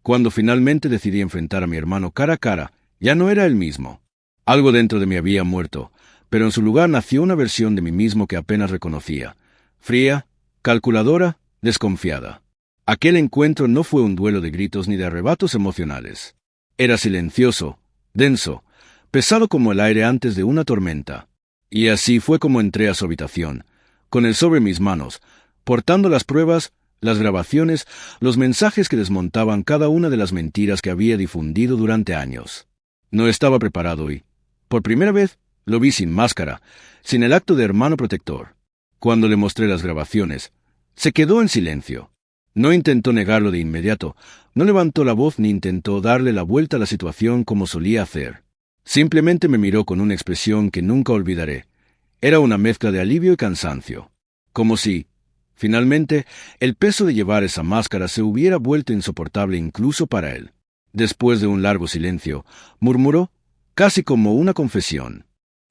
Cuando finalmente decidí enfrentar a mi hermano cara a cara, ya no era el mismo. Algo dentro de mí había muerto, pero en su lugar nació una versión de mí mismo que apenas reconocía. Fría, calculadora, desconfiada. Aquel encuentro no fue un duelo de gritos ni de arrebatos emocionales. Era silencioso, denso, pesado como el aire antes de una tormenta. Y así fue como entré a su habitación, con él sobre mis manos, portando las pruebas, las grabaciones, los mensajes que desmontaban cada una de las mentiras que había difundido durante años. No estaba preparado y, por primera vez, lo vi sin máscara, sin el acto de hermano protector. Cuando le mostré las grabaciones, se quedó en silencio. No intentó negarlo de inmediato, no levantó la voz ni intentó darle la vuelta a la situación como solía hacer. Simplemente me miró con una expresión que nunca olvidaré. Era una mezcla de alivio y cansancio. Como si, finalmente, el peso de llevar esa máscara se hubiera vuelto insoportable incluso para él. Después de un largo silencio, murmuró, casi como una confesión.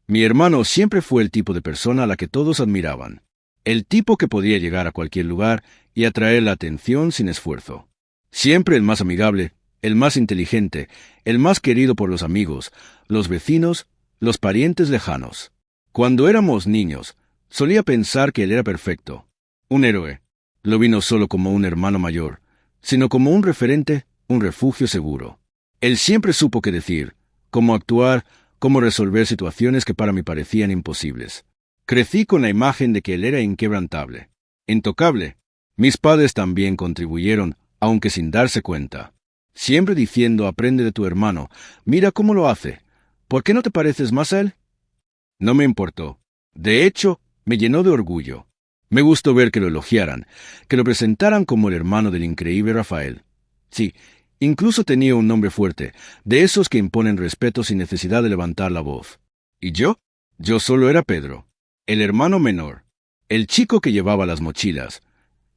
Mi hermano siempre fue el tipo de persona a la que todos admiraban. El tipo que podía llegar a cualquier lugar y atraer la atención sin esfuerzo. Siempre el más amigable, el más inteligente, el más querido por los amigos, los vecinos, los parientes lejanos. Cuando éramos niños, solía pensar que él era perfecto. Un héroe. Lo vi no solo como un hermano mayor, sino como un referente, un refugio seguro. Él siempre supo qué decir, cómo actuar, cómo resolver situaciones que para mí parecían imposibles. Crecí con la imagen de que él era inquebrantable, intocable. Mis padres también contribuyeron, aunque sin darse cuenta. Siempre diciendo, aprende de tu hermano, mira cómo lo hace. ¿Por qué no te pareces más a él? No me importó. De hecho, me llenó de orgullo. Me gustó ver que lo elogiaran, que lo presentaran como el hermano del increíble Rafael. Sí, incluso tenía un nombre fuerte, de esos que imponen respeto sin necesidad de levantar la voz. ¿Y yo? Yo solo era Pedro, el hermano menor, el chico que llevaba las mochilas,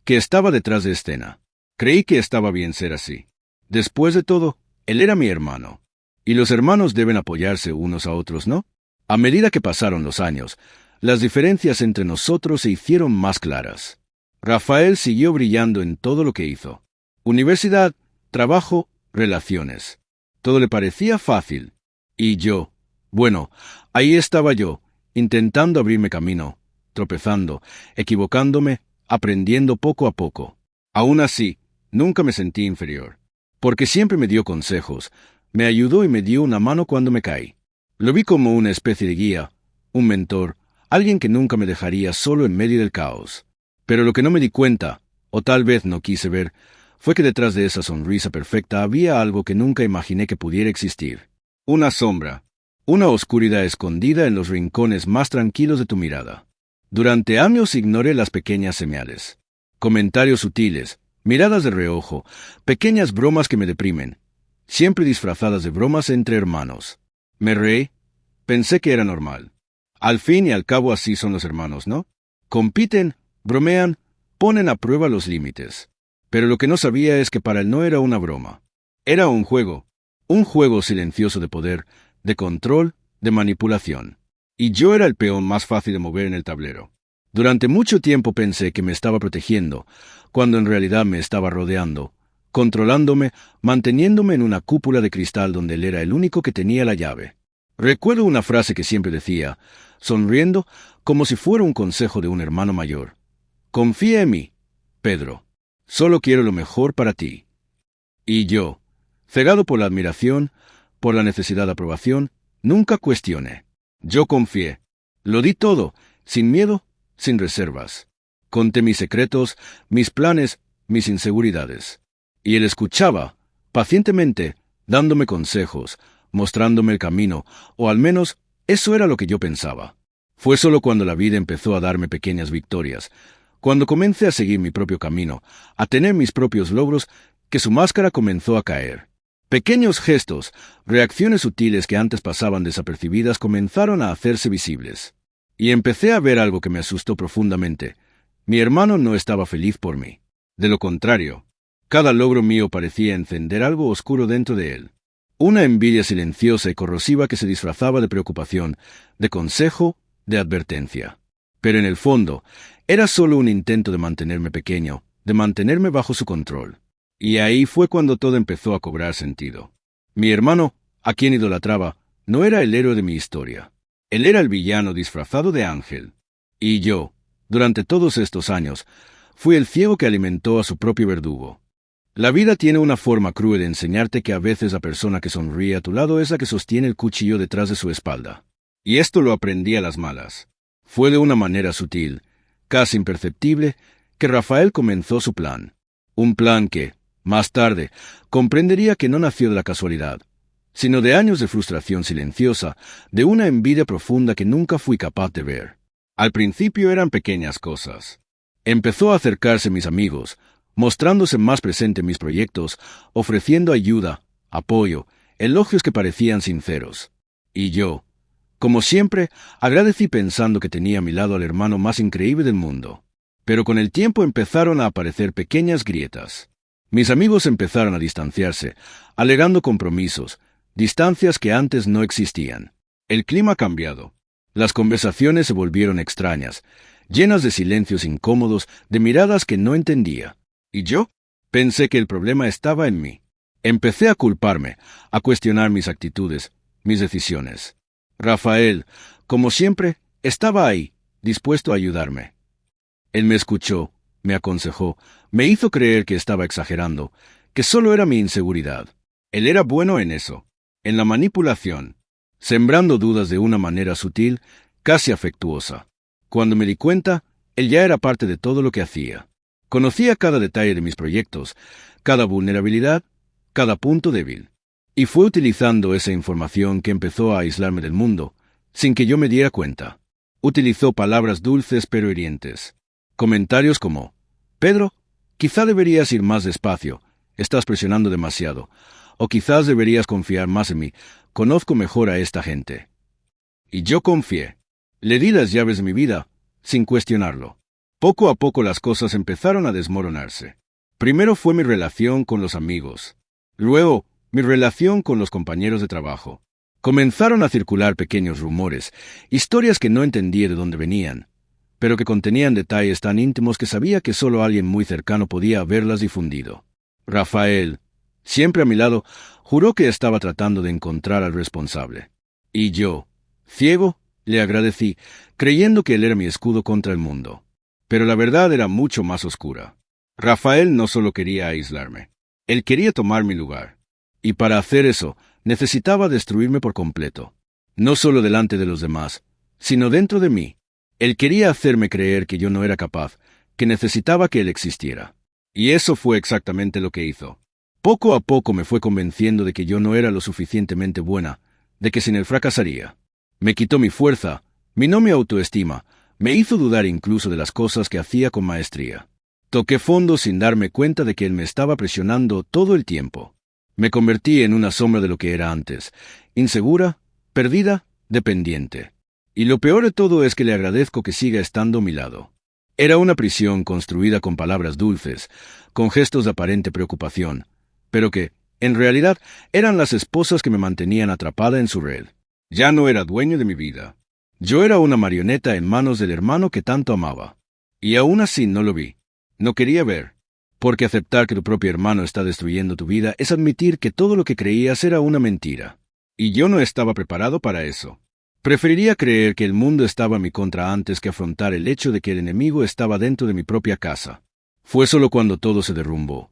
que estaba detrás de escena. Creí que estaba bien ser así. Después de todo, él era mi hermano. Y los hermanos deben apoyarse unos a otros, ¿no? A medida que pasaron los años, las diferencias entre nosotros se hicieron más claras. Rafael siguió brillando en todo lo que hizo. Universidad, trabajo, relaciones. Todo le parecía fácil. Y yo, bueno, ahí estaba yo, intentando abrirme camino, tropezando, equivocándome, aprendiendo poco a poco. Aún así, nunca me sentí inferior, porque siempre me dio consejos, me ayudó y me dio una mano cuando me caí. Lo vi como una especie de guía, un mentor, alguien que nunca me dejaría solo en medio del caos. Pero lo que no me di cuenta, o tal vez no quise ver, fue que detrás de esa sonrisa perfecta había algo que nunca imaginé que pudiera existir. Una sombra, una oscuridad escondida en los rincones más tranquilos de tu mirada. Durante años ignoré las pequeñas señales. Comentarios sutiles, miradas de reojo, pequeñas bromas que me deprimen, siempre disfrazadas de bromas entre hermanos. Me reí, pensé que era normal. Al fin y al cabo así son los hermanos, ¿no? Compiten, bromean, ponen a prueba los límites. Pero lo que no sabía es que para él no era una broma. Era un juego silencioso de poder, de control, de manipulación. Y yo era el peón más fácil de mover en el tablero. Durante mucho tiempo pensé que me estaba protegiendo, cuando en realidad me estaba rodeando, controlándome, manteniéndome en una cúpula de cristal donde él era el único que tenía la llave. Recuerdo una frase que siempre decía, sonriendo como si fuera un consejo de un hermano mayor. Confía en mí, Pedro. Solo quiero lo mejor para ti. Y yo, cegado por la admiración, por la necesidad de aprobación, nunca cuestioné. Yo confié. Lo di todo, sin miedo, sin reservas. Conté mis secretos, mis planes, mis inseguridades. Y él escuchaba, pacientemente, dándome consejos, mostrándome el camino, o al menos eso era lo que yo pensaba. Fue solo cuando la vida empezó a darme pequeñas victorias, cuando comencé a seguir mi propio camino, a tener mis propios logros, que su máscara comenzó a caer. Pequeños gestos, reacciones sutiles que antes pasaban desapercibidas comenzaron a hacerse visibles. Y empecé a ver algo que me asustó profundamente. Mi hermano no estaba feliz por mí. De lo contrario, cada logro mío parecía encender algo oscuro dentro de él. Una envidia silenciosa y corrosiva que se disfrazaba de preocupación, de consejo, de advertencia. Pero en el fondo, era solo un intento de mantenerme pequeño, de mantenerme bajo su control. Y ahí fue cuando todo empezó a cobrar sentido. Mi hermano, a quien idolatraba, no era el héroe de mi historia. Él era el villano disfrazado de ángel. Y yo, durante todos estos años, fui el ciego que alimentó a su propio verdugo. La vida tiene una forma cruel de enseñarte que a veces la persona que sonríe a tu lado es la que sostiene el cuchillo detrás de su espalda. Y esto lo aprendí a las malas. Fue de una manera sutil, casi imperceptible, que Rafael comenzó su plan. Un plan que, más tarde, comprendería que no nació de la casualidad, sino de años de frustración silenciosa, de una envidia profunda que nunca fui capaz de ver. Al principio eran pequeñas cosas. Empezó a acercarse a mis amigos, mostrándose más presente en mis proyectos, ofreciendo ayuda, apoyo, elogios que parecían sinceros. Y yo, como siempre, agradecí pensando que tenía a mi lado al hermano más increíble del mundo. Pero con el tiempo empezaron a aparecer pequeñas grietas. Mis amigos empezaron a distanciarse, alegando compromisos, distancias que antes no existían. El clima ha cambiado. Las conversaciones se volvieron extrañas, llenas de silencios incómodos, de miradas que no entendía. ¿Y yo? Pensé que el problema estaba en mí. Empecé a culparme, a cuestionar mis actitudes, mis decisiones. Rafael, como siempre, estaba ahí, dispuesto a ayudarme. Él me escuchó, me aconsejó, me hizo creer que estaba exagerando, que solo era mi inseguridad. Él era bueno en eso, en la manipulación, sembrando dudas de una manera sutil, casi afectuosa. Cuando me di cuenta, él ya era parte de todo lo que hacía. Conocía cada detalle de mis proyectos, cada vulnerabilidad, cada punto débil. Y fue utilizando esa información que empezó a aislarme del mundo, sin que yo me diera cuenta. Utilizó palabras dulces pero hirientes. Comentarios como: «Pedro, quizá deberías ir más despacio, estás presionando demasiado, o quizás deberías confiar más en mí, conozco mejor a esta gente». Y yo confié. Le di las llaves de mi vida, sin cuestionarlo. Poco a poco las cosas empezaron a desmoronarse. Primero fue mi relación con los amigos. Luego, mi relación con los compañeros de trabajo. Comenzaron a circular pequeños rumores, historias que no entendía de dónde venían, pero que contenían detalles tan íntimos que sabía que solo alguien muy cercano podía haberlas difundido. Rafael, siempre a mi lado, juró que estaba tratando de encontrar al responsable. Y yo, ciego, le agradecí, creyendo que él era mi escudo contra el mundo. Pero la verdad era mucho más oscura. Rafael no solo quería aislarme, él quería tomar mi lugar. Y para hacer eso, necesitaba destruirme por completo. No solo delante de los demás, sino dentro de mí. Él quería hacerme creer que yo no era capaz, que necesitaba que él existiera. Y eso fue exactamente lo que hizo. Poco a poco me fue convenciendo de que yo no era lo suficientemente buena, de que sin él fracasaría. Me quitó mi fuerza, minó mi autoestima, me hizo dudar incluso de las cosas que hacía con maestría. Toqué fondo sin darme cuenta de que él me estaba presionando todo el tiempo. Me convertí en una sombra de lo que era antes, insegura, perdida, dependiente. Y lo peor de todo es que le agradezco que siga estando a mi lado. Era una prisión construida con palabras dulces, con gestos de aparente preocupación, pero que, en realidad, eran las esposas que me mantenían atrapada en su red. Ya no era dueño de mi vida. Yo era una marioneta en manos del hermano que tanto amaba. Y aún así no lo vi. No quería ver. Porque aceptar que tu propio hermano está destruyendo tu vida es admitir que todo lo que creías era una mentira. Y yo no estaba preparado para eso. Preferiría creer que el mundo estaba en mi contra antes que afrontar el hecho de que el enemigo estaba dentro de mi propia casa. Fue solo cuando todo se derrumbó,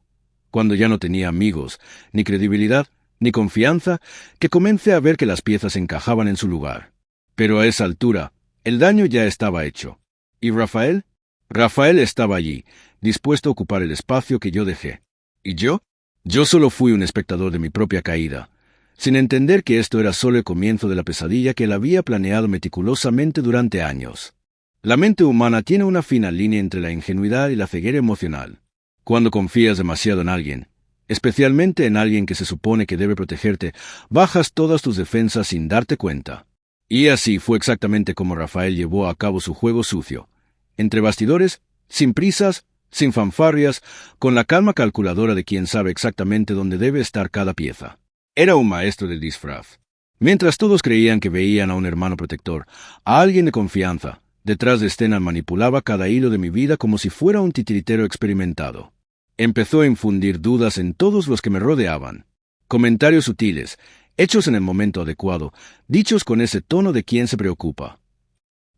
cuando ya no tenía amigos, ni credibilidad, ni confianza, que comencé a ver que las piezas encajaban en su lugar. Pero a esa altura, el daño ya estaba hecho. ¿Y Rafael? Rafael estaba allí, dispuesto a ocupar el espacio que yo dejé. ¿Y yo? Yo solo fui un espectador de mi propia caída, sin entender que esto era solo el comienzo de la pesadilla que él había planeado meticulosamente durante años. La mente humana tiene una fina línea entre la ingenuidad y la ceguera emocional. Cuando confías demasiado en alguien, especialmente en alguien que se supone que debe protegerte, bajas todas tus defensas sin darte cuenta. Y así fue exactamente como Rafael llevó a cabo su juego sucio. Entre bastidores, sin prisas, sin fanfarrias, con la calma calculadora de quien sabe exactamente dónde debe estar cada pieza. Era un maestro del disfraz. Mientras todos creían que veían a un hermano protector, a alguien de confianza, detrás de escena manipulaba cada hilo de mi vida como si fuera un titiritero experimentado. Empezó a infundir dudas en todos los que me rodeaban. Comentarios sutiles, hechos en el momento adecuado, dichos con ese tono de quien se preocupa.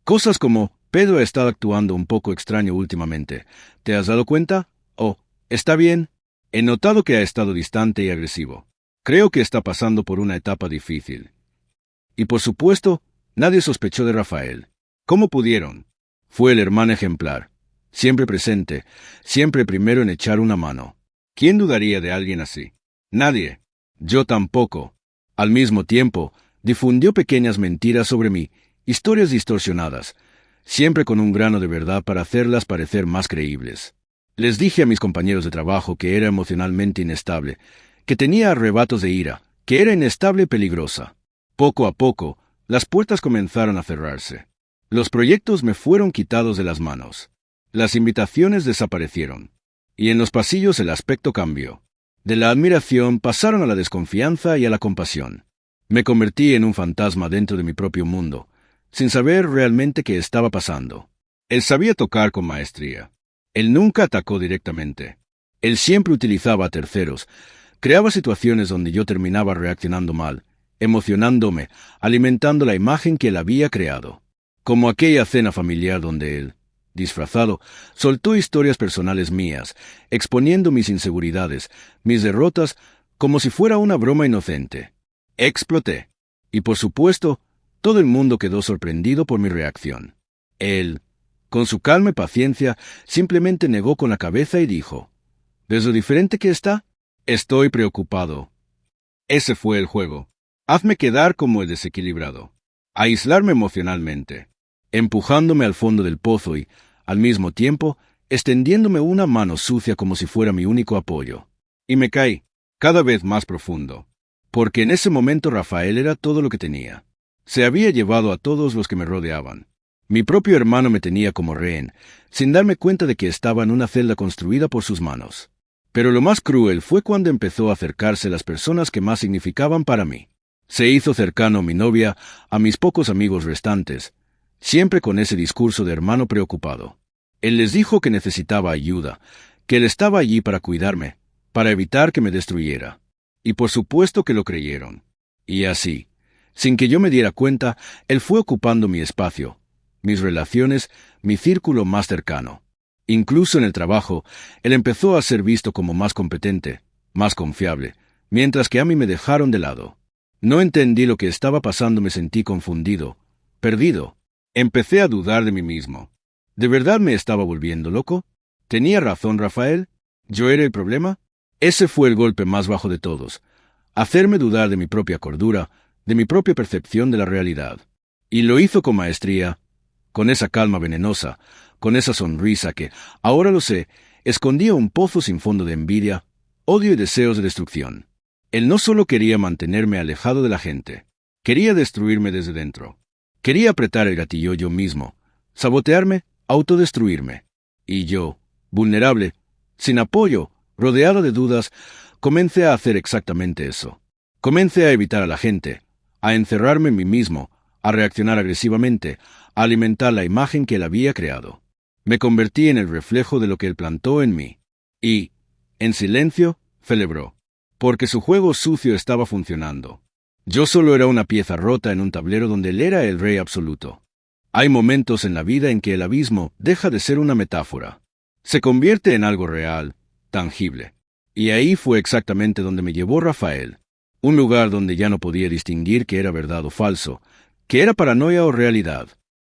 Cosas como, Pedro ha estado actuando un poco extraño últimamente. ¿Te has dado cuenta? Oh, está bien. He notado que ha estado distante y agresivo. Creo que está pasando por una etapa difícil. Y por supuesto, nadie sospechó de Rafael. ¿Cómo pudieron? Fue el hermano ejemplar. Siempre presente, siempre primero en echar una mano. ¿Quién dudaría de alguien así? Nadie. Yo tampoco. Al mismo tiempo, difundió pequeñas mentiras sobre mí, historias distorsionadas, siempre con un grano de verdad para hacerlas parecer más creíbles. Les dije a mis compañeros de trabajo que era emocionalmente inestable, que tenía arrebatos de ira, que era inestable y peligrosa. Poco a poco, las puertas comenzaron a cerrarse. Los proyectos me fueron quitados de las manos. Las invitaciones desaparecieron. Y en los pasillos el aspecto cambió. De la admiración pasaron a la desconfianza y a la compasión. Me convertí en un fantasma dentro de mi propio mundo, sin saber realmente qué estaba pasando. Él sabía tocar con maestría. Él nunca atacó directamente. Él siempre utilizaba a terceros, creaba situaciones donde yo terminaba reaccionando mal, emocionándome, alimentando la imagen que él había creado. Como aquella cena familiar donde él, disfrazado, soltó historias personales mías, exponiendo mis inseguridades, mis derrotas, como si fuera una broma inocente. Exploté. Y por supuesto, todo el mundo quedó sorprendido por mi reacción. Él, con su calma y paciencia, simplemente negó con la cabeza y dijo, ¿ves lo diferente que está? Estoy preocupado. Ese fue el juego. Hazme quedar como el desequilibrado. Aislarme emocionalmente, empujándome al fondo del pozo y, al mismo tiempo, extendiéndome una mano sucia como si fuera mi único apoyo. Y me caí, cada vez más profundo. Porque en ese momento Rafael era todo lo que tenía. Se había llevado a todos los que me rodeaban. Mi propio hermano me tenía como rehén, sin darme cuenta de que estaba en una celda construida por sus manos. Pero lo más cruel fue cuando empezó a acercarse las personas que más significaban para mí. Se hizo cercano a mi novia, a mis pocos amigos restantes, siempre con ese discurso de hermano preocupado. Él les dijo que necesitaba ayuda, que él estaba allí para cuidarme, para evitar que me destruyera. Y por supuesto que lo creyeron. Y así, sin que yo me diera cuenta, él fue ocupando mi espacio, mis relaciones, mi círculo más cercano. Incluso en el trabajo, él empezó a ser visto como más competente, más confiable, mientras que a mí me dejaron de lado. No entendí lo que estaba pasando, me sentí confundido, perdido. Empecé a dudar de mí mismo. ¿De verdad me estaba volviendo loco? ¿Tenía razón Rafael? ¿Yo era el problema? Ese fue el golpe más bajo de todos. Hacerme dudar de mi propia cordura, de mi propia percepción de la realidad. Y lo hizo con maestría, con esa calma venenosa, con esa sonrisa que, ahora lo sé, escondía un pozo sin fondo de envidia, odio y deseos de destrucción. Él no solo quería mantenerme alejado de la gente, quería destruirme desde dentro. Quería apretar el gatillo yo mismo, sabotearme, autodestruirme. Y yo, vulnerable, sin apoyo, rodeado de dudas, comencé a hacer exactamente eso. Comencé a evitar a la gente, a encerrarme en mí mismo, a reaccionar agresivamente, a alimentar la imagen que él había creado. Me convertí en el reflejo de lo que él plantó en mí. Y, en silencio, celebró. Porque su juego sucio estaba funcionando. Yo solo era una pieza rota en un tablero donde él era el rey absoluto. Hay momentos en la vida en que el abismo deja de ser una metáfora. Se convierte en algo real, tangible. Y ahí fue exactamente donde me llevó Rafael. Un lugar donde ya no podía distinguir qué era verdad o falso, qué era paranoia o realidad.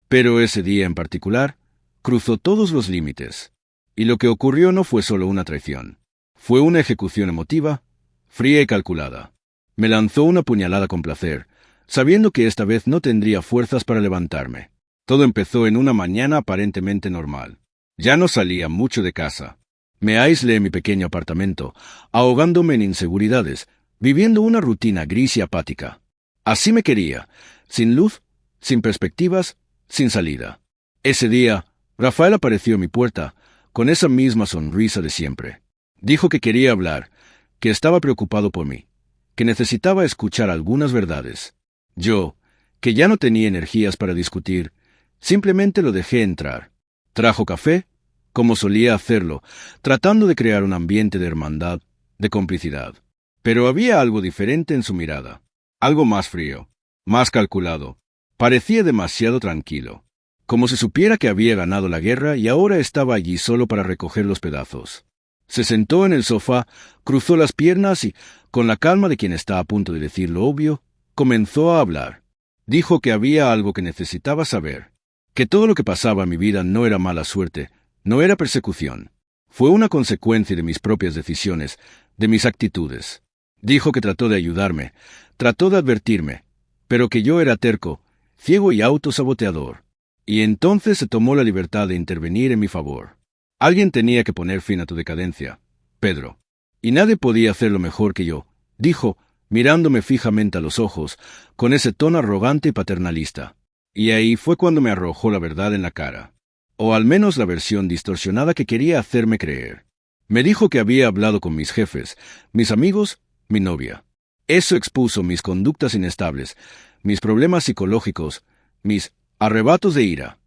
Pero ese día en particular, cruzó todos los límites. Y lo que ocurrió no fue solo una traición. Fue una ejecución emotiva, fría y calculada. Me lanzó una puñalada con placer, sabiendo que esta vez no tendría fuerzas para levantarme. Todo empezó en una mañana aparentemente normal. Ya no salía mucho de casa. Me aislé en mi pequeño apartamento, ahogándome en inseguridades, viviendo una rutina gris y apática. Así me quería, sin luz, sin perspectivas, sin salida. Ese día, Rafael apareció en mi puerta, con esa misma sonrisa de siempre. Dijo que quería hablar, que estaba preocupado por mí, que necesitaba escuchar algunas verdades. Yo, que ya no tenía energías para discutir, simplemente lo dejé entrar. Trajo café, como solía hacerlo, tratando de crear un ambiente de hermandad, de complicidad. Pero había algo diferente en su mirada, algo más frío, más calculado. Parecía demasiado tranquilo, como si supiera que había ganado la guerra y ahora estaba allí solo para recoger los pedazos. Se sentó en el sofá, cruzó las piernas y, con la calma de quien está a punto de decir lo obvio, comenzó a hablar. Dijo que había algo que necesitaba saber, que todo lo que pasaba en mi vida no era mala suerte, no era persecución. Fue una consecuencia de mis propias decisiones, de mis actitudes. Dijo que trató de ayudarme, trató de advertirme, pero que yo era terco, ciego y autosaboteador. Y entonces se tomó la libertad de intervenir en mi favor. Alguien tenía que poner fin a tu decadencia, Pedro. Y nadie podía hacerlo mejor que yo, dijo, mirándome fijamente a los ojos, con ese tono arrogante y paternalista. Y ahí fue cuando me arrojó la verdad en la cara. O al menos la versión distorsionada que quería hacerme creer. Me dijo que había hablado con mis jefes, mis amigos, mi novia. Eso expuso mis conductas inestables, mis problemas psicológicos, mis arrebatos de ira.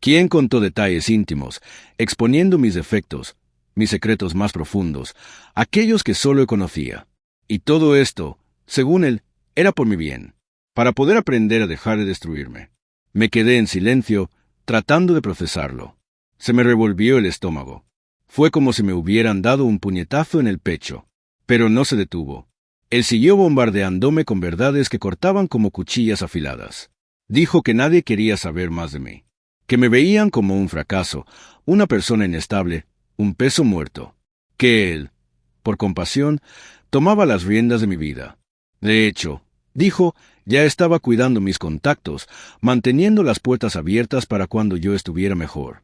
¿Quién contó detalles íntimos, exponiendo mis defectos, mis secretos más profundos, aquellos que solo conocía? Y todo esto, según él, era por mi bien, para poder aprender a dejar de destruirme. Me quedé en silencio, tratando de procesarlo. Se me revolvió el estómago. Fue como si me hubieran dado un puñetazo en el pecho. Pero no se detuvo. Él siguió bombardeándome con verdades que cortaban como cuchillas afiladas. Dijo que nadie quería saber más de mí, que me veían como un fracaso, una persona inestable, un peso muerto, que él, por compasión, tomaba las riendas de mi vida. De hecho, dijo, ya estaba cuidando mis contactos, manteniendo las puertas abiertas para cuando yo estuviera mejor.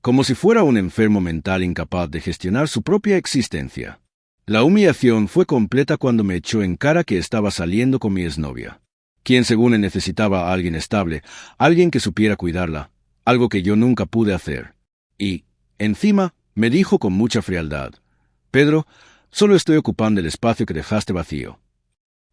Como si fuera un enfermo mental incapaz de gestionar su propia existencia. La humillación fue completa cuando me echó en cara que estaba saliendo con mi exnovia, quien según él necesitaba a alguien estable, alguien que supiera cuidarla, algo que yo nunca pude hacer. Y, encima, me dijo con mucha frialdad, Pedro, solo estoy ocupando el espacio que dejaste vacío.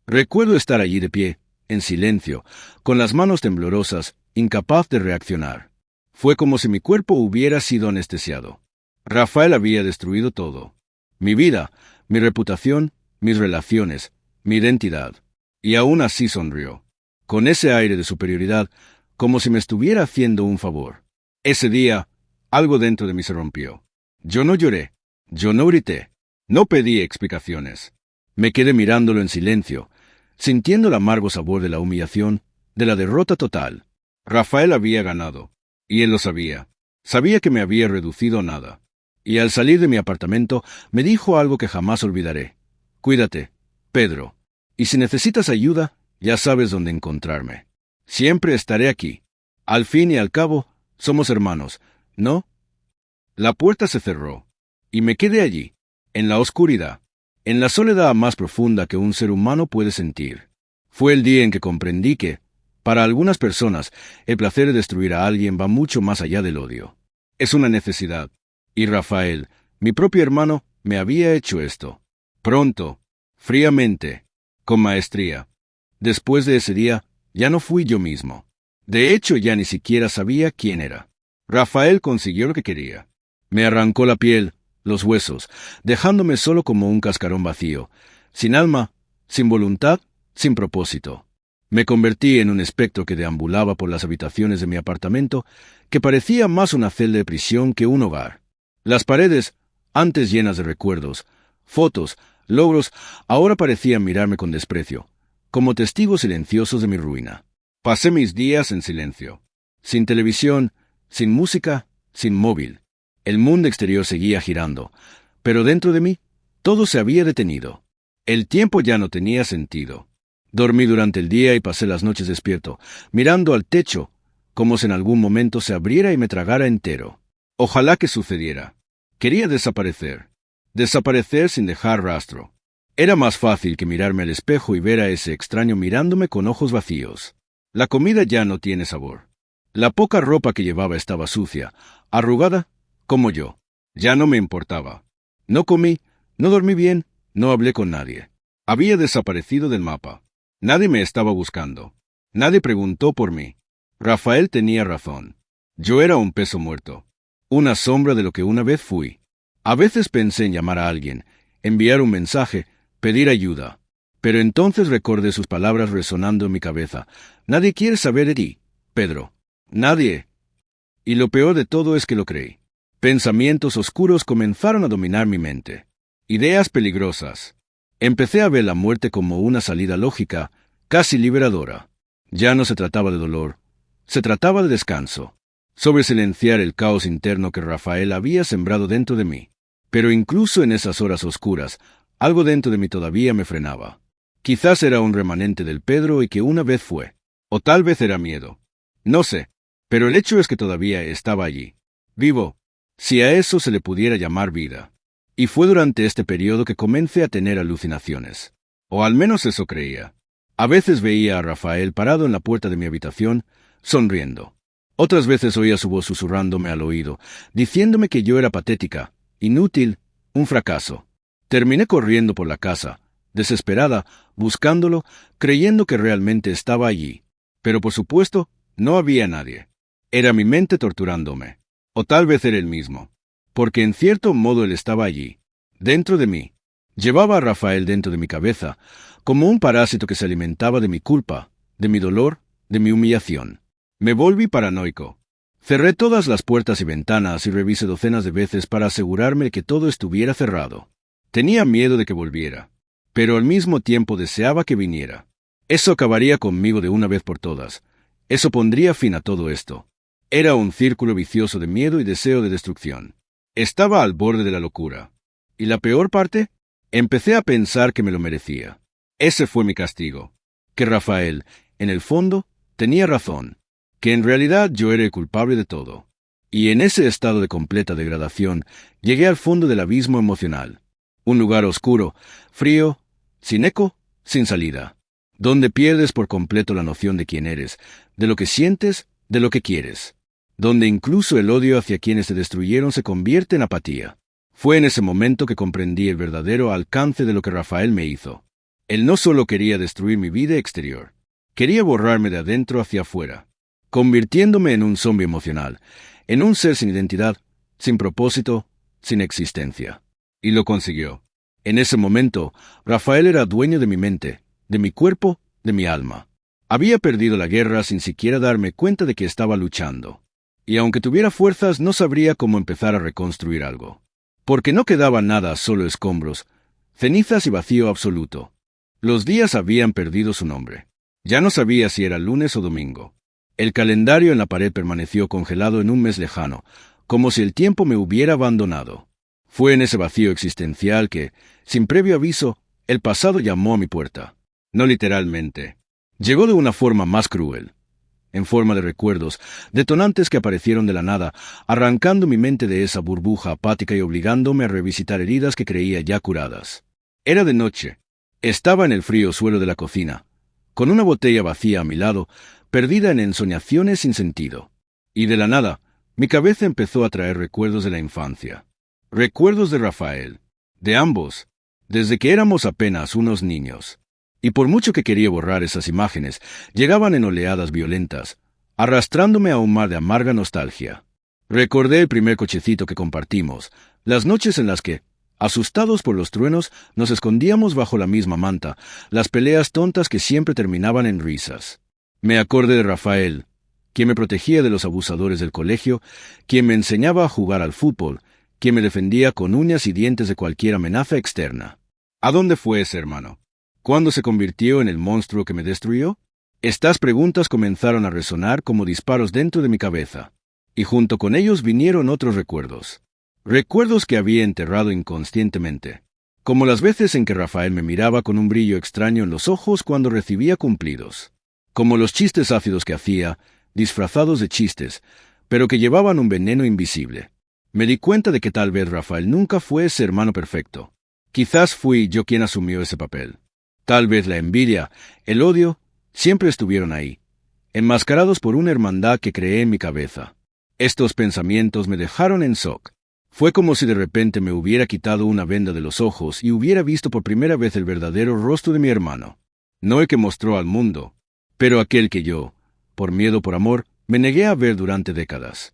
Recuerdo estar allí de pie, en silencio, con las manos temblorosas, incapaz de reaccionar. Fue como si mi cuerpo hubiera sido anestesiado. Rafael había destruido todo. Mi vida, mi reputación, mis relaciones, mi identidad. Y aún así sonrió, con ese aire de superioridad, como si me estuviera haciendo un favor. Ese día, algo dentro de mí se rompió. Yo no lloré, yo no grité, no pedí explicaciones. Me quedé mirándolo en silencio, sintiendo el amargo sabor de la humillación, de la derrota total. Rafael había ganado, y él lo sabía. Sabía que me había reducido a nada. Y al salir de mi apartamento, me dijo algo que jamás olvidaré. Cuídate, Pedro. Y si necesitas ayuda, ya sabes dónde encontrarme. Siempre estaré aquí. Al fin y al cabo, somos hermanos, ¿no? La puerta se cerró, y me quedé allí, en la oscuridad, en la soledad más profunda que un ser humano puede sentir. Fue el día en que comprendí que, para algunas personas, el placer de destruir a alguien va mucho más allá del odio. Es una necesidad. Y Rafael, mi propio hermano, me había hecho esto. Pronto, fríamente, con maestría. Después de ese día, ya no fui yo mismo. De hecho, ya ni siquiera sabía quién era. Rafael consiguió lo que quería. Me arrancó la piel, los huesos, dejándome solo como un cascarón vacío, sin alma, sin voluntad, sin propósito. Me convertí en un espectro que deambulaba por las habitaciones de mi apartamento, que parecía más una celda de prisión que un hogar. Las paredes, antes llenas de recuerdos, fotos, logros, ahora parecían mirarme con desprecio, como testigos silenciosos de mi ruina. Pasé mis días en silencio, sin televisión, sin música, sin móvil. El mundo exterior seguía girando, pero dentro de mí, todo se había detenido. El tiempo ya no tenía sentido. Dormí durante el día y pasé las noches despierto, mirando al techo, como si en algún momento se abriera y me tragara entero. Ojalá que sucediera. Quería desaparecer. Desaparecer sin dejar rastro. Era más fácil que mirarme al espejo y ver a ese extraño mirándome con ojos vacíos. La comida ya no tiene sabor. La poca ropa que llevaba estaba sucia, arrugada, como yo. Ya no me importaba. No comí, no dormí bien, no hablé con nadie. Había desaparecido del mapa. Nadie me estaba buscando. Nadie preguntó por mí. Rafael tenía razón. Yo era un peso muerto. una sombra de lo que una vez fui. A veces pensé en llamar a alguien, enviar un mensaje, pedir ayuda. Pero entonces recordé sus palabras resonando en mi cabeza. Nadie quiere saber de ti, Pedro. Nadie. Y lo peor de todo es que lo creí. Pensamientos oscuros comenzaron a dominar mi mente. Ideas peligrosas. Empecé a ver la muerte como una salida lógica, casi liberadora. Ya no se trataba de dolor, se trataba de descanso. Sobre silenciar el caos interno que Rafael había sembrado dentro de mí. Pero incluso en esas horas oscuras, algo dentro de mí todavía me frenaba. Quizás era un remanente del Pedro y que una vez fue. O tal vez era miedo. No sé, pero el hecho es que todavía estaba allí. Vivo, si a eso se le pudiera llamar vida. Y fue durante este periodo que comencé a tener alucinaciones. O al menos eso creía. A veces veía a Rafael parado en la puerta de mi habitación, sonriendo. Otras veces oía su voz susurrándome al oído, diciéndome que yo era patética, inútil, un fracaso. Terminé corriendo por la casa, desesperada, buscándolo, creyendo que realmente estaba allí. Pero por supuesto, no había nadie. Era mi mente torturándome. O tal vez era él mismo. Porque en cierto modo él estaba allí, dentro de mí. Llevaba a Rafael dentro de mi cabeza, como un parásito que se alimentaba de mi culpa, de mi dolor, de mi humillación. Me volví paranoico. Cerré todas las puertas y ventanas y revisé docenas de veces para asegurarme de que todo estuviera cerrado. Tenía miedo de que volviera, pero al mismo tiempo deseaba que viniera. Eso acabaría conmigo de una vez por todas. Eso pondría fin a todo esto. Era un círculo vicioso de miedo y deseo de destrucción. Estaba al borde de la locura. ¿Y la peor parte? Empecé a pensar que me lo merecía. Ese fue mi castigo. Que Rafael, en el fondo, tenía razón. Que en realidad yo era el culpable de todo. Y en ese estado de completa degradación, llegué al fondo del abismo emocional. Un lugar oscuro, frío, sin eco, sin salida. Donde pierdes por completo la noción de quién eres, de lo que sientes, de lo que quieres. Donde incluso el odio hacia quienes te destruyeron se convierte en apatía. Fue en ese momento que comprendí el verdadero alcance de lo que Rafael me hizo. Él no solo quería destruir mi vida exterior, quería borrarme de adentro hacia afuera, convirtiéndome en un zombie emocional, en un ser sin identidad, sin propósito, sin existencia. Y lo consiguió. En ese momento, Rafael era dueño de mi mente, de mi cuerpo, de mi alma. Había perdido la guerra sin siquiera darme cuenta de que estaba luchando. Y aunque tuviera fuerzas, no sabría cómo empezar a reconstruir algo. Porque no quedaba nada, solo escombros, cenizas y vacío absoluto. Los días habían perdido su nombre. Ya no sabía si era lunes o domingo. El calendario en la pared permaneció congelado en un mes lejano, como si el tiempo me hubiera abandonado. Fue en ese vacío existencial que, sin previo aviso, el pasado llamó a mi puerta. No literalmente. Llegó de una forma más cruel. En forma de recuerdos, detonantes que aparecieron de la nada, arrancando mi mente de esa burbuja apática y obligándome a revisitar heridas que creía ya curadas. Era de noche. Estaba en el frío suelo de la cocina, con una botella vacía a mi lado, perdida en ensoñaciones sin sentido. Y de la nada, mi cabeza empezó a traer recuerdos de la infancia. Recuerdos de Rafael, de ambos, desde que éramos apenas unos niños. Y por mucho que quería borrar esas imágenes, llegaban en oleadas violentas, arrastrándome a un mar de amarga nostalgia. Recordé el primer cochecito que compartimos, las noches en las que, asustados por los truenos, nos escondíamos bajo la misma manta, las peleas tontas que siempre terminaban en risas. Me acordé de Rafael, quien me protegía de los abusadores del colegio, quien me enseñaba a jugar al fútbol, quien me defendía con uñas y dientes de cualquier amenaza externa. ¿A dónde fue ese hermano? ¿Cuándo se convirtió en el monstruo que me destruyó? Estas preguntas comenzaron a resonar como disparos dentro de mi cabeza, y junto con ellos vinieron otros recuerdos. Recuerdos que había enterrado inconscientemente, como las veces en que Rafael me miraba con un brillo extraño en los ojos cuando recibía cumplidos, como los chistes ácidos que hacía, disfrazados de chistes, pero que llevaban un veneno invisible. Me di cuenta de que tal vez Rafael nunca fue ese hermano perfecto. Quizás fui yo quien asumió ese papel. Tal vez la envidia, el odio, siempre estuvieron ahí, enmascarados por una hermandad que creé en mi cabeza. Estos pensamientos me dejaron en shock. Fue como si de repente me hubiera quitado una venda de los ojos y hubiera visto por primera vez el verdadero rostro de mi hermano. No el que mostró al mundo, pero aquel que yo, por miedo o por amor, me negué a ver durante décadas.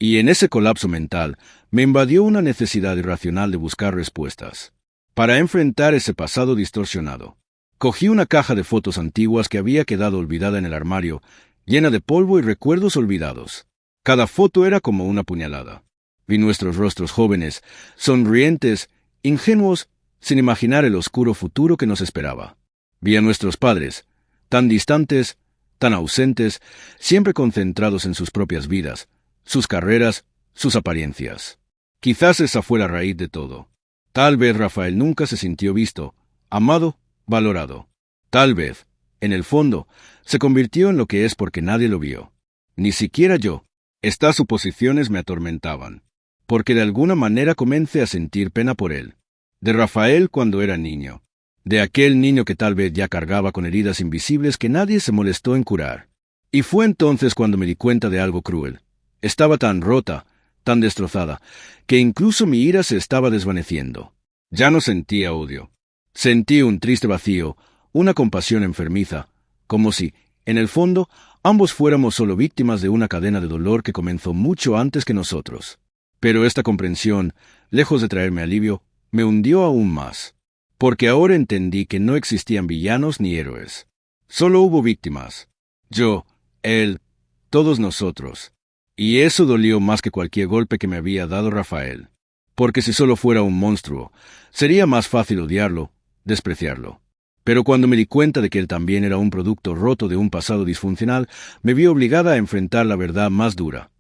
Y en ese colapso mental me invadió una necesidad irracional de buscar respuestas. Para enfrentar ese pasado distorsionado, cogí una caja de fotos antiguas que había quedado olvidada en el armario, llena de polvo y recuerdos olvidados. Cada foto era como una puñalada. Vi nuestros rostros jóvenes, sonrientes, ingenuos, sin imaginar el oscuro futuro que nos esperaba. Vi a nuestros padres, tan distantes, tan ausentes, siempre concentrados en sus propias vidas, sus carreras, sus apariencias. Quizás esa fue la raíz de todo. Tal vez Rafael nunca se sintió visto, amado, valorado. Tal vez, en el fondo, se convirtió en lo que es porque nadie lo vio. Ni siquiera yo. Estas suposiciones me atormentaban, porque de alguna manera comencé a sentir pena por él. De Rafael cuando era niño. De aquel niño que tal vez ya cargaba con heridas invisibles que nadie se molestó en curar. Y fue entonces cuando me di cuenta de algo cruel. Estaba tan rota, tan destrozada, que incluso mi ira se estaba desvaneciendo. Ya no sentía odio. Sentí un triste vacío, una compasión enfermiza, como si, en el fondo, ambos fuéramos solo víctimas de una cadena de dolor que comenzó mucho antes que nosotros. Pero esta comprensión, lejos de traerme alivio, me hundió aún más. Porque ahora entendí que no existían villanos ni héroes. Solo hubo víctimas. Yo, él, todos nosotros. Y eso dolió más que cualquier golpe que me había dado Rafael. Porque si solo fuera un monstruo, sería más fácil odiarlo, despreciarlo. Pero cuando me di cuenta de que él también era un producto roto de un pasado disfuncional, me vi obligada a enfrentar la verdad más dura.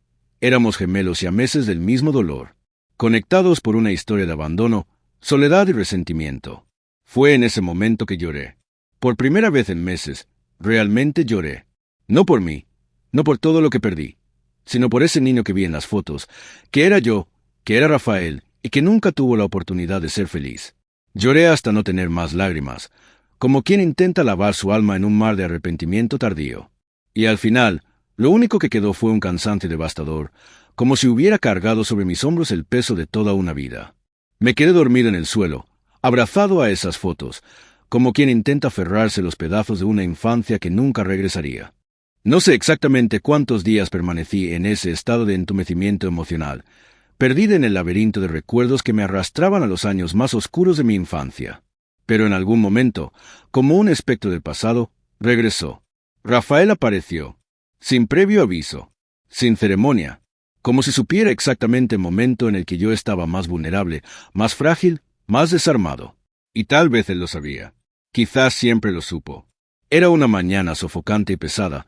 Éramos gemelos siameses del mismo dolor, conectados por una historia de abandono, soledad y resentimiento. Fue en ese momento que lloré. Por primera vez en meses, realmente lloré. No por mí, no por todo lo que perdí, sino por ese niño que vi en las fotos, que era yo, que era Rafael, y que nunca tuvo la oportunidad de ser feliz. Lloré hasta no tener más lágrimas, como quien intenta lavar su alma en un mar de arrepentimiento tardío. Y al final, lo único que quedó fue un cansancio devastador, como si hubiera cargado sobre mis hombros el peso de toda una vida. Me quedé dormido en el suelo, abrazado a esas fotos, como quien intenta aferrarse a los pedazos de una infancia que nunca regresaría. No sé exactamente cuántos días permanecí en ese estado de entumecimiento emocional, perdida en el laberinto de recuerdos que me arrastraban a los años más oscuros de mi infancia. Pero en algún momento, como un espectro del pasado, regresó. Rafael apareció, sin previo aviso, sin ceremonia, como si supiera exactamente el momento en el que yo estaba más vulnerable, más frágil, más desarmado. Y tal vez él lo sabía. Quizás siempre lo supo. Era una mañana sofocante y pesada,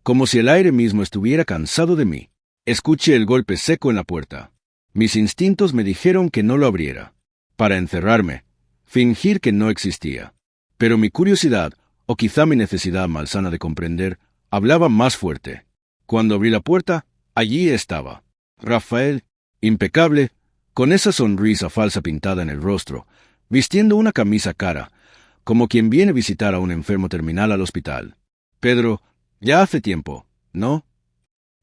como si el aire mismo estuviera cansado de mí. Escuché el golpe seco en la puerta. Mis instintos me dijeron que no lo abriera. Para encerrarme, fingir que no existía. Pero mi curiosidad, o quizá mi necesidad malsana de comprender, hablaba más fuerte. Cuando abrí la puerta, allí estaba. Rafael, impecable, con esa sonrisa falsa pintada en el rostro, vistiendo una camisa cara, como quien viene a visitar a un enfermo terminal al hospital. Pedro, ya hace tiempo, ¿no?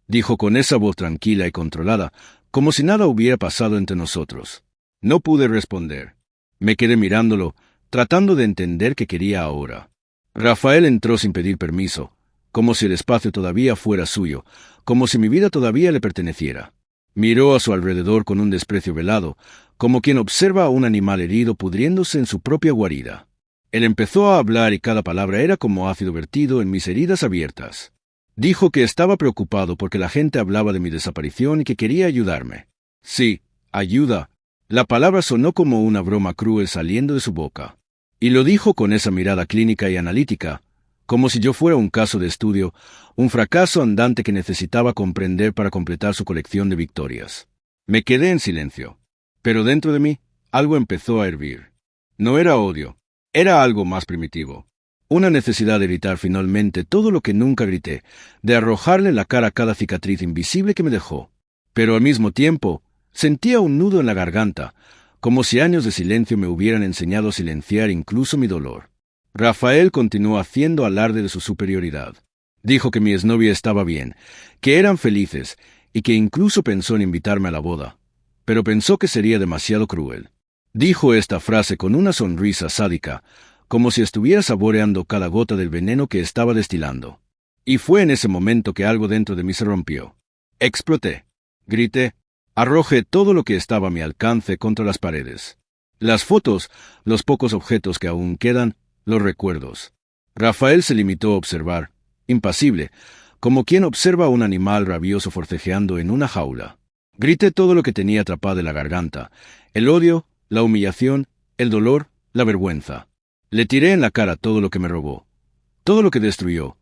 Dijo con esa voz tranquila y controlada, como si nada hubiera pasado entre nosotros. No pude responder. Me quedé mirándolo, tratando de entender qué quería ahora. Rafael entró sin pedir permiso, como si el espacio todavía fuera suyo, como si mi vida todavía le perteneciera. Miró a su alrededor con un desprecio velado, como quien observa a un animal herido pudriéndose en su propia guarida. Él empezó a hablar y cada palabra era como ácido vertido en mis heridas abiertas. Dijo que estaba preocupado porque la gente hablaba de mi desaparición y que quería ayudarme. Sí, ayuda. La palabra sonó como una broma cruel saliendo de su boca. Y lo dijo con esa mirada clínica y analítica, como si yo fuera un caso de estudio, un fracaso andante que necesitaba comprender para completar su colección de victorias. Me quedé en silencio. Pero dentro de mí, algo empezó a hervir. No era odio, era algo más primitivo. Una necesidad de gritar finalmente todo lo que nunca grité, de arrojarle en la cara cada cicatriz invisible que me dejó. Pero al mismo tiempo, sentía un nudo en la garganta, como si años de silencio me hubieran enseñado a silenciar incluso mi dolor. Rafael continuó haciendo alarde de su superioridad. Dijo que mi exnovia estaba bien, que eran felices, y que incluso pensó en invitarme a la boda. Pero pensó que sería demasiado cruel. Dijo esta frase con una sonrisa sádica, como si estuviera saboreando cada gota del veneno que estaba destilando. Y fue en ese momento que algo dentro de mí se rompió. Exploté. Grité. Arrojé todo lo que estaba a mi alcance contra las paredes. Las fotos, los pocos objetos que aún quedan, los recuerdos. Rafael se limitó a observar, impasible, como quien observa a un animal rabioso forcejeando en una jaula. Grité todo lo que tenía atrapado en la garganta, el odio, la humillación, el dolor, la vergüenza. Le tiré en la cara todo lo que me robó, todo lo que destruyó,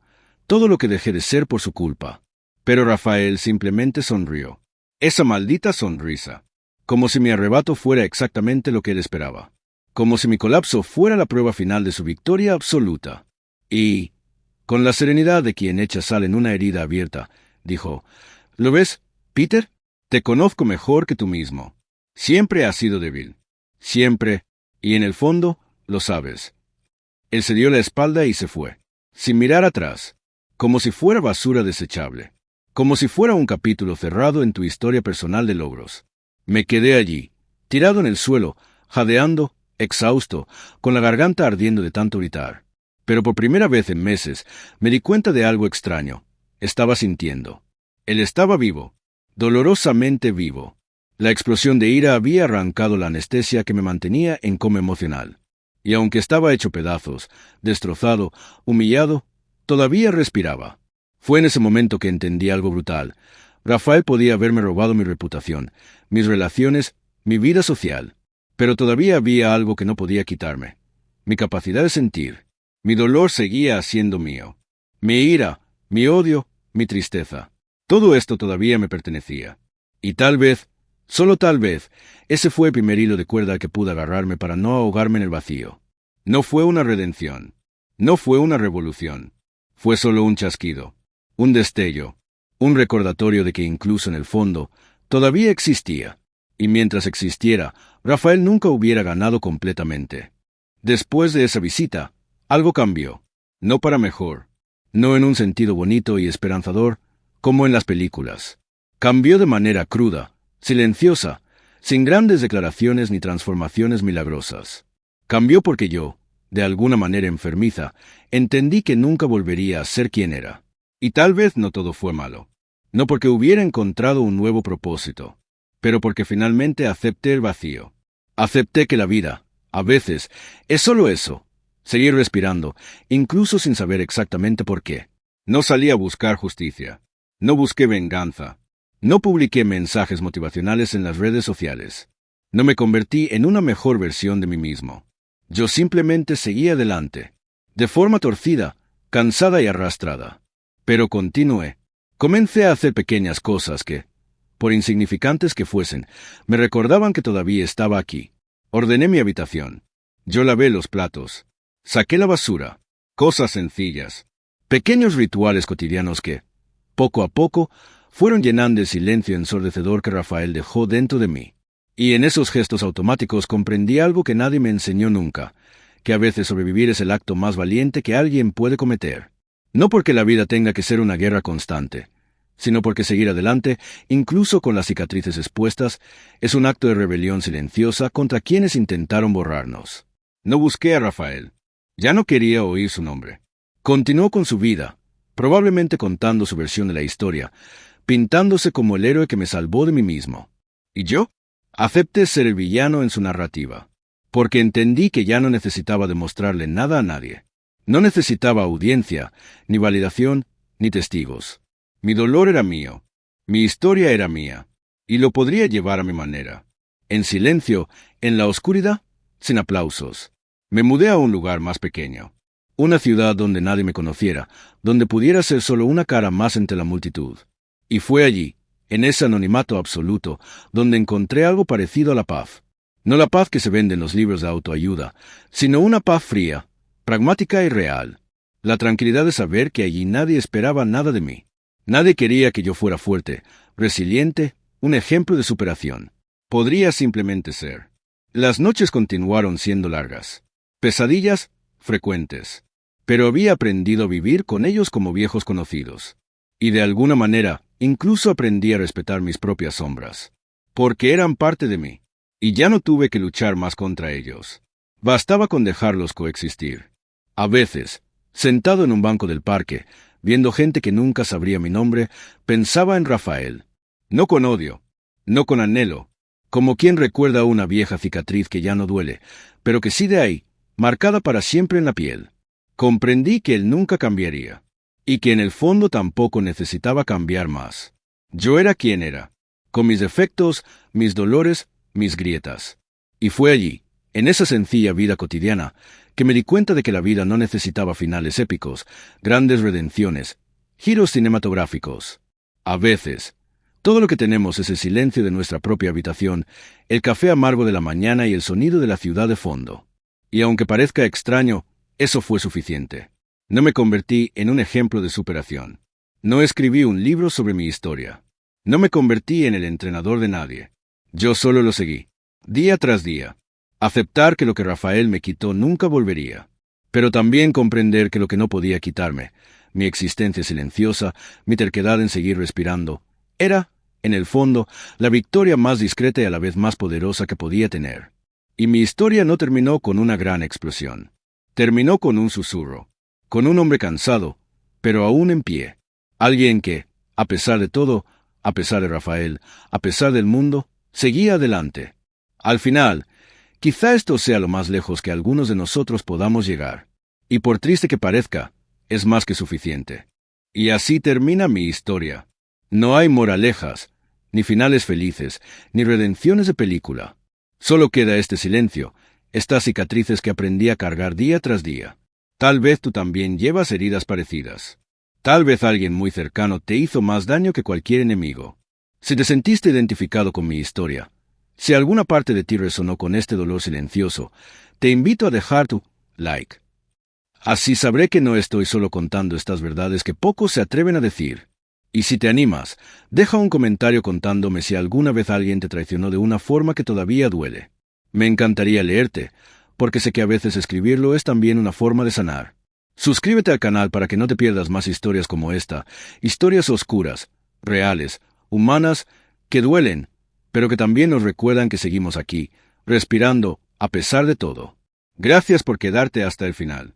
todo lo que dejé de ser por su culpa. Pero Rafael simplemente sonrió. Esa maldita sonrisa. Como si mi arrebato fuera exactamente lo que él esperaba. Como si mi colapso fuera la prueba final de su victoria absoluta. Y, con la serenidad de quien echa sal en una herida abierta, dijo, ¿lo ves, Peter? Te conozco mejor que tú mismo. Siempre has sido débil. Siempre, y en el fondo, lo sabes. Él se dio la espalda y se fue, sin mirar atrás, como si fuera basura desechable, como si fuera un capítulo cerrado en tu historia personal de logros. Me quedé allí, tirado en el suelo, jadeando, exhausto, con la garganta ardiendo de tanto gritar. Pero por primera vez en meses me di cuenta de algo extraño. Estaba sintiendo. Él estaba vivo, dolorosamente vivo. La explosión de ira había arrancado la anestesia que me mantenía en coma emocional. Y aunque estaba hecho pedazos, destrozado, humillado, todavía respiraba. Fue en ese momento que entendí algo brutal. Rafael podía haberme robado mi reputación, mis relaciones, mi vida social. Pero todavía había algo que no podía quitarme. Mi capacidad de sentir. Mi dolor seguía siendo mío. Mi ira, mi odio, mi tristeza. Todo esto todavía me pertenecía. Y tal vez, solo tal vez, ese fue el primer hilo de cuerda al que pude agarrarme para no ahogarme en el vacío. No fue una redención. No fue una revolución. Fue solo un chasquido. Un destello. Un recordatorio de que incluso en el fondo, todavía existía. Y mientras existiera, Rafael nunca hubiera ganado completamente. Después de esa visita, algo cambió. No para mejor. No en un sentido bonito y esperanzador, como en las películas. Cambió de manera cruda, silenciosa, sin grandes declaraciones ni transformaciones milagrosas. Cambió porque yo, de alguna manera enfermiza, entendí que nunca volvería a ser quien era. Y tal vez no todo fue malo. No porque hubiera encontrado un nuevo propósito, pero porque finalmente acepté el vacío. Acepté que la vida, a veces, es solo eso. Seguir respirando, incluso sin saber exactamente por qué. No salí a buscar justicia. No busqué venganza. No publiqué mensajes motivacionales en las redes sociales. No me convertí en una mejor versión de mí mismo. Yo simplemente seguí adelante, de forma torcida, cansada y arrastrada. Pero continué. Comencé a hacer pequeñas cosas que, por insignificantes que fuesen, me recordaban que todavía estaba aquí. Ordené mi habitación. Yo lavé los platos. Saqué la basura. Cosas sencillas. Pequeños rituales cotidianos que, poco a poco, fueron llenando el silencio ensordecedor que Rafael dejó dentro de mí. Y en esos gestos automáticos comprendí algo que nadie me enseñó nunca, que a veces sobrevivir es el acto más valiente que alguien puede cometer. No porque la vida tenga que ser una guerra constante, sino porque seguir adelante, incluso con las cicatrices expuestas, es un acto de rebelión silenciosa contra quienes intentaron borrarnos. No busqué a Rafael. Ya no quería oír su nombre. Continuó con su vida, probablemente contando su versión de la historia, pintándose como el héroe que me salvó de mí mismo. ¿Y yo? Acepté ser el villano en su narrativa, porque entendí que ya no necesitaba demostrarle nada a nadie. No necesitaba audiencia, ni validación, ni testigos. Mi dolor era mío, mi historia era mía, y lo podría llevar a mi manera. En silencio, en la oscuridad, sin aplausos. Me mudé a un lugar más pequeño. Una ciudad donde nadie me conociera, donde pudiera ser solo una cara más entre la multitud. Y fue allí, en ese anonimato absoluto, donde encontré algo parecido a la paz. No la paz que se vende en los libros de autoayuda, sino una paz fría, pragmática y real. La tranquilidad de saber que allí nadie esperaba nada de mí. Nadie quería que yo fuera fuerte, resiliente, un ejemplo de superación. Podría simplemente ser. Las noches continuaron siendo largas. Pesadillas, frecuentes. Pero había aprendido a vivir con ellos como viejos conocidos. Y de alguna manera, incluso aprendí a respetar mis propias sombras. Porque eran parte de mí. Y ya no tuve que luchar más contra ellos. Bastaba con dejarlos coexistir. A veces, sentado en un banco del parque, viendo gente que nunca sabría mi nombre, pensaba en Rafael. No con odio, no con anhelo, como quien recuerda una vieja cicatriz que ya no duele, pero que sigue ahí, marcada para siempre en la piel. Comprendí que él nunca cambiaría, y que en el fondo tampoco necesitaba cambiar más. Yo era quien era, con mis defectos, mis dolores, mis grietas. Y fue allí, en esa sencilla vida cotidiana, que me di cuenta de que la vida no necesitaba finales épicos, grandes redenciones, giros cinematográficos. A veces, todo lo que tenemos es el silencio de nuestra propia habitación, el café amargo de la mañana y el sonido de la ciudad de fondo. Y aunque parezca extraño, eso fue suficiente. No me convertí en un ejemplo de superación. No escribí un libro sobre mi historia. No me convertí en el entrenador de nadie. Yo solo lo seguí, día tras día. Aceptar que lo que Rafael me quitó nunca volvería. Pero también comprender que lo que no podía quitarme, mi existencia silenciosa, mi terquedad en seguir respirando, era, en el fondo, la victoria más discreta y a la vez más poderosa que podía tener. Y mi historia no terminó con una gran explosión. Terminó con un susurro, con un hombre cansado, pero aún en pie. Alguien que, a pesar de todo, a pesar de Rafael, a pesar del mundo, seguía adelante. Al final, quizá esto sea lo más lejos que algunos de nosotros podamos llegar. Y por triste que parezca, es más que suficiente. Y así termina mi historia. No hay moralejas, ni finales felices, ni redenciones de película. Solo queda este silencio, estas cicatrices que aprendí a cargar día tras día. Tal vez tú también llevas heridas parecidas. Tal vez alguien muy cercano te hizo más daño que cualquier enemigo. Si te sentiste identificado con mi historia, si alguna parte de ti resonó con este dolor silencioso, te invito a dejar tu like. Así sabré que no estoy solo contando estas verdades que pocos se atreven a decir. Y si te animas, deja un comentario contándome si alguna vez alguien te traicionó de una forma que todavía duele. Me encantaría leerte, porque sé que a veces escribirlo es también una forma de sanar. Suscríbete al canal para que no te pierdas más historias como esta, historias oscuras, reales, humanas, que duelen, pero que también nos recuerdan que seguimos aquí, respirando, a pesar de todo. Gracias por quedarte hasta el final.